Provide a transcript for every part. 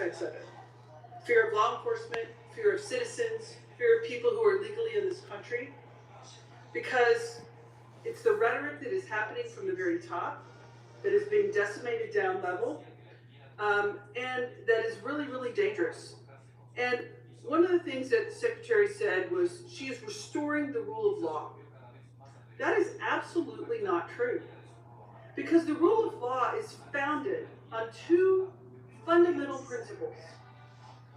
aspects of it. Fear of law enforcement, fear of citizens, fear of people who are legally in this country, because it's the rhetoric that is happening from the very top that is being decimated down level, and that is really, really dangerous. And one of the things that the Secretary said was she is restoring the rule of law. That is absolutely not true, because the rule of law is founded on two fundamental principles.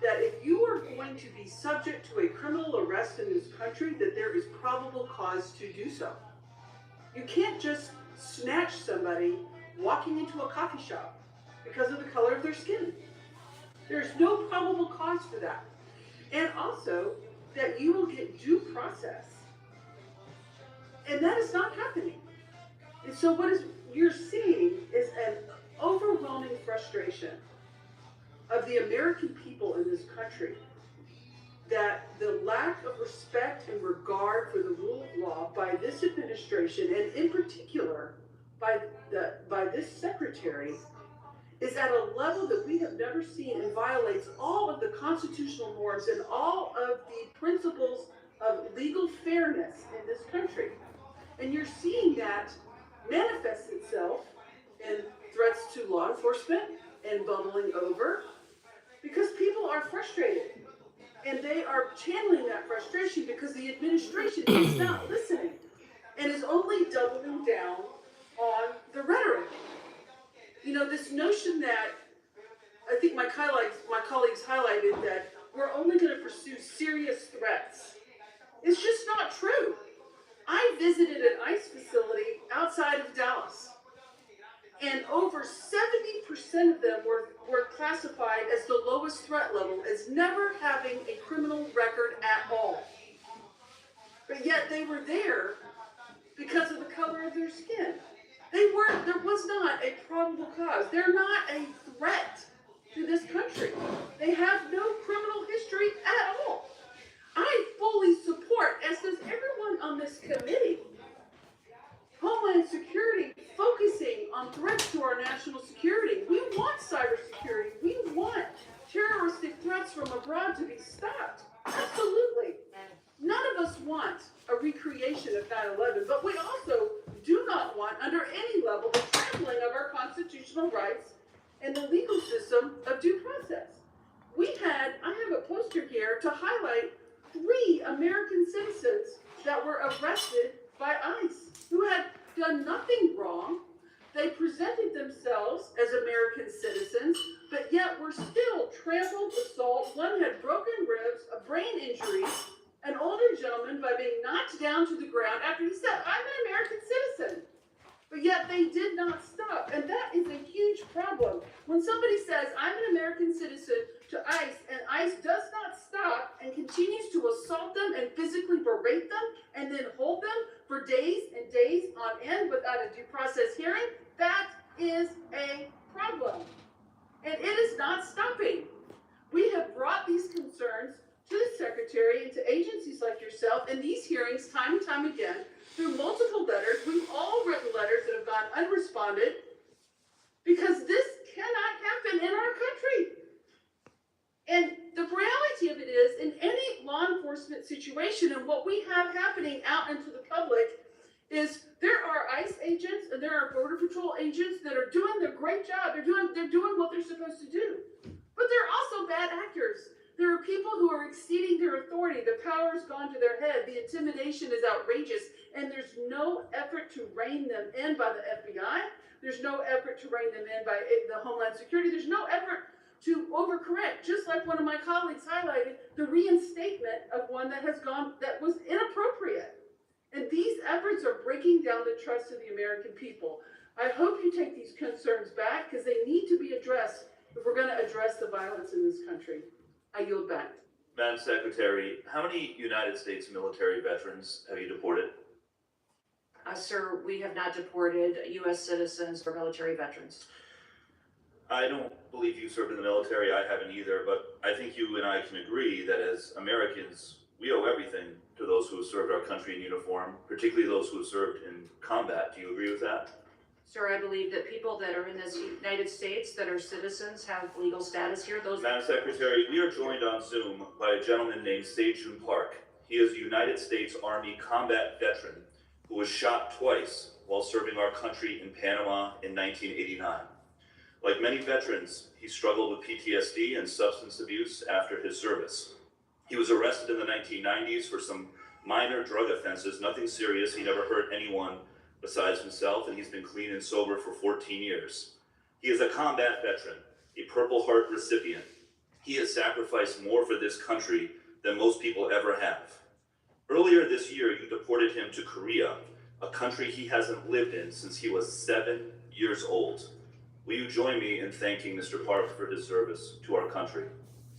That if you are going to be subject to a criminal arrest in this country, that there is probable cause to do so. You can't just snatch somebody walking into a coffee shop because of the color of their skin. There's no probable cause for that. And also that you will get due process. And that is not happening. And so what you're seeing is an overwhelming frustration of the American people in this country, that the lack of respect and regard for the rule of law by this administration, and in particular by this secretary, is at a level that we have never seen, and violates all of the constitutional norms and all of the principles of legal fairness in this country. And you're seeing that manifest itself in threats to law enforcement and bubbling over, because people are frustrated. And they are channeling that frustration because the administration is not listening and is only doubling down on the rhetoric. You know, this notion that I think my colleagues highlighted, that we're only going to pursue serious threats. It's just not true. I visited an ICE facility outside of Dallas, and over 70% of them were classified as the lowest threat level, as never having a criminal record at all. But yet they were there because of the color of their skin. There was not a probable cause. They're not a threat to this country. They have no criminal history at all. I fully support, as does everyone on this committee, Homeland Security focusing on threats to our national security. We want cybersecurity. We want terroristic threats from abroad to be stopped. Absolutely. None of us want a recreation of 9/11, but we also do not want, under any level, the trampling of our constitutional rights and the legal system of due process. I have a poster here to highlight 3 American citizens that were arrested by ICE, who had done nothing wrong. They presented themselves as American citizens, but yet were still trampled, assault. One had broken ribs, a brain injury, an older gentleman by being knocked down to the ground after he said, "I'm an American citizen." But yet they did not stop, and that is a huge problem. When somebody says, "I'm an American citizen," to ICE, and ICE does not stop and continues to assault them and physically berate them and then hold them for days and days on end without a due process hearing, that is a problem. And it is not stopping. We have brought these concerns to the Secretary and to agencies like yourself in these hearings time and time again through multiple letters. We've all written letters that have gone unresponded, because this cannot happen in our country. And the reality of it is, in any law enforcement situation, and what we have happening out into the public, is there are ICE agents and there are Border Patrol agents that are doing their great job. They're doing what they're supposed to do. But there are also bad actors. There are people who are exceeding their authority. The power has gone to their head. The intimidation is outrageous. And there's no effort to rein them in by the FBI. There's no effort to rein them in by the Homeland Security. There's no effort to overcorrect. Just like one of my colleagues highlighted, the reinstatement of one that was inappropriate. And these efforts are breaking down the trust of the American people. I hope you take these concerns back, because they need to be addressed if we're going to address the violence in this country. I yield back. Madam Secretary, how many United States military veterans have you deported? Sir, we have not deported U.S. citizens or military veterans. I don't believe you served in the military. I haven't either, but I think you and I can agree that as Americans, we owe everything to those who have served our country in uniform, particularly those who have served in combat. Do you agree with that? Sir, I believe that people that are in this United States that are citizens have legal status here. Those. Madam Secretary, we are joined on Zoom by a gentleman named Sejun Park. He is a United States Army combat veteran who was shot twice while serving our country in Panama in 1989. Like many veterans, he struggled with PTSD and substance abuse after his service. He was arrested in the 1990s for some minor drug offenses, nothing serious. He never hurt anyone besides himself, and he's been clean and sober for 14 years. He is a combat veteran, a Purple Heart recipient. He has sacrificed more for this country than most people ever have. Earlier this year, you deported him to Korea, a country he hasn't lived in since he was 7 years old. Will you join me in thanking Mr. Park for his service to our country?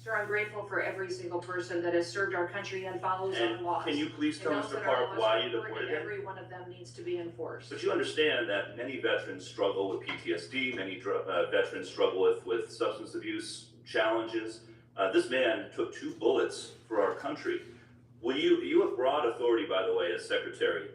Sir, I'm grateful for every single person that has served our country and follows our laws. Can you please tell And knows Mr. that our Park laws why are you important deported and him? every one of them needs to be enforced. But you understand that many veterans struggle with PTSD, many veterans struggle with substance abuse challenges. This man took 2 bullets for our country. You have broad authority, by the way, as Secretary,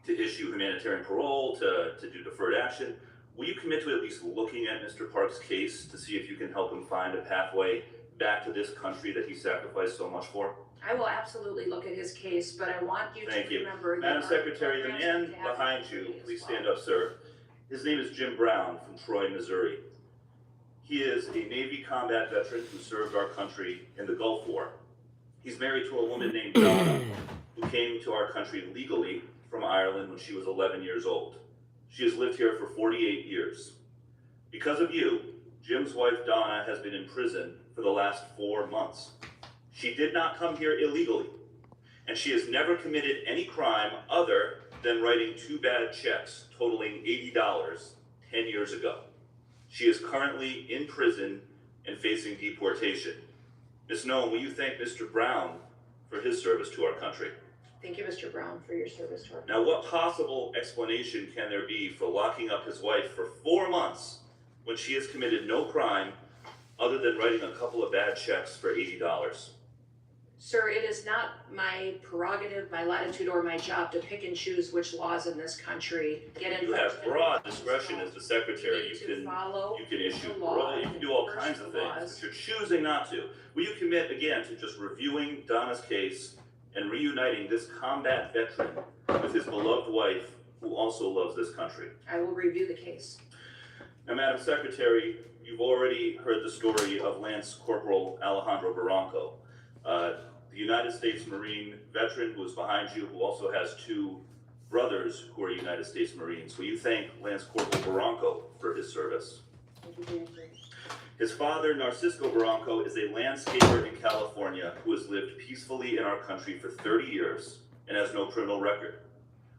to issue humanitarian parole, to do deferred action. Will you commit to at least looking at Mr. Park's case to see if you can help him find a pathway back to this country that he sacrificed so much for? I will absolutely look at his case, but I want you Thank to you. remember that Madam our Secretary, the programs man have behind you, equity as please well. stand up, sir. His name is Jim Brown from Troy, Missouri. He is a Navy combat veteran who served our country in the Gulf War. He's married to a woman named Donna, who came to our country legally from Ireland when she was 11 years old. She has lived here for 48 years. Because of you, Jim's wife Donna has been in prison for the last 4 months. She did not come here illegally, and she has never committed any crime other than writing 2 bad checks totaling $80 10 years ago. She is currently in prison and facing deportation. Ms. Noem, will you thank Mr. Brown for his service to our country? Thank you, Mr. Brown, for your service to our country. Now, what possible explanation can there be for locking up his wife for 4 months when she has committed no crime other than writing a couple of bad checks for $80? Sir, it is not my prerogative, my latitude, or my job to pick and choose which laws in this country get in. You have broad discretion as the Secretary. You need to follow You can issue the law parole, you can do all and kinds of enforce the things, laws. but you're choosing not to. Will you commit again to just reviewing Donna's case and reuniting this combat veteran with his beloved wife, who also loves this country? I will review the case. Now, Madam Secretary, you've already heard the story of Lance Corporal Alejandro Barranco, the United States Marine veteran who is behind you, who also has 2 brothers who are United States Marines. Will you thank Lance Corporal Barranco for his service? Thank you for your service. His father, Narcisco Barranco, is a landscaper in California who has lived peacefully in our country for 30 years and has no criminal record.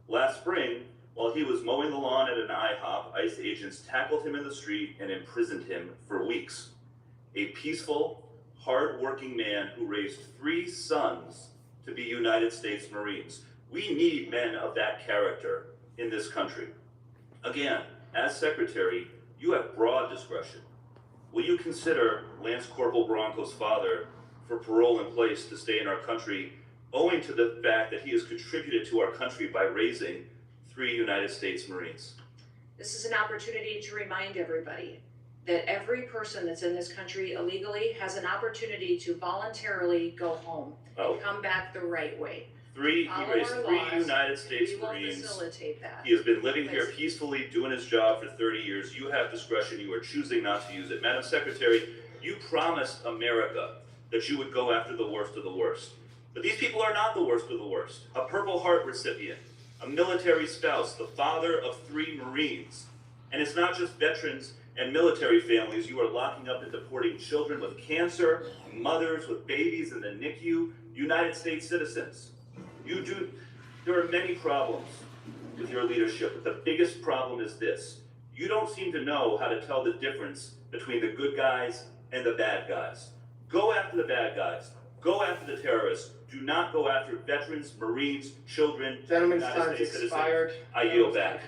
Last spring, while he was mowing the lawn at an IHOP, ICE agents tackled him in the street and imprisoned him for weeks. A peaceful, hard-working man who raised 3 sons to be United States Marines. We need men of that character in this country. Again, as Secretary, you have broad discretion. Will you consider Lance Corporal Barranco's father for parole in place to stay in our country, owing to the fact that he has contributed to our country by raising 3 United States Marines? This is an opportunity to remind everybody that every person that's in this country illegally has an opportunity to voluntarily go home and come back the right way. He Follow raised our 3 laws. United States We will Marines. facilitate that. He has been living here peacefully, doing his job for 30 years. You have discretion. You are choosing not to use it. Madam Secretary, you promised America that you would go after the worst of the worst. But these people are not the worst of the worst. A Purple Heart recipient, a military spouse, the father of 3 Marines. And it's not just veterans and military families. You are locking up and deporting children with cancer, mothers with babies in the NICU, United States citizens. There are many problems with your leadership, but the biggest problem is this. You don't seem to know how to tell the difference between the good guys and the bad guys. Go after the bad guys. Go after the terrorists. Do not go after veterans, Marines, children, Gentleman's United time's States citizens. expired. I yield back.